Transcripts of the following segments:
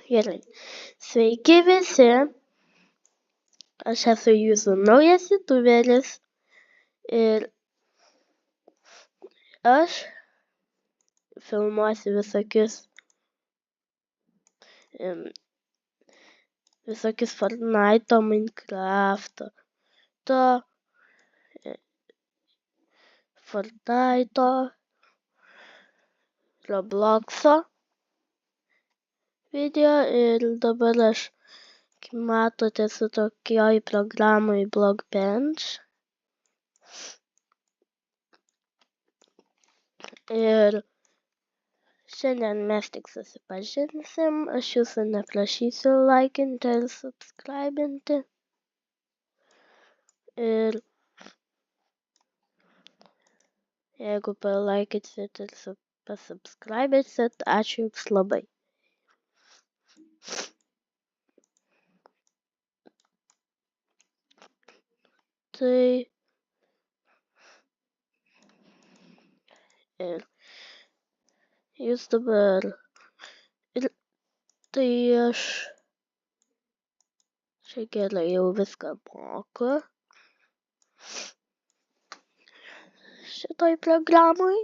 Gerai. Sveiki visi. Aš esu jūsų naujas youtuberis. Ir aš filmuosiu visokius Fortnite, Minecraft, Fortnite, Robloxo video. Ir dabar aš, kaip matote, su tokioj programai Blockbench. Ir šiandien mes tik susipažinsim. Aš jūsų neprašysiu laikinti ir subscribinti. Ir jeigu palaikysit ir pasubscribinsit, ačiū jums labai. Tai ir jūs dabar tai aš čia gerai jau viską moku šitoj programoj.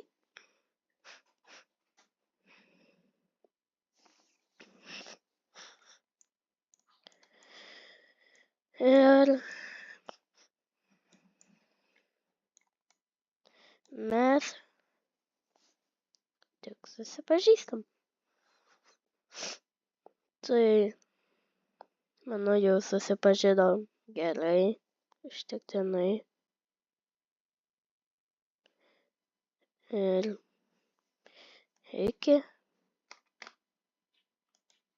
Ir mes tik susipažįstam. Tai manau jau susipažinom gerai, užtektinai. Ir iki.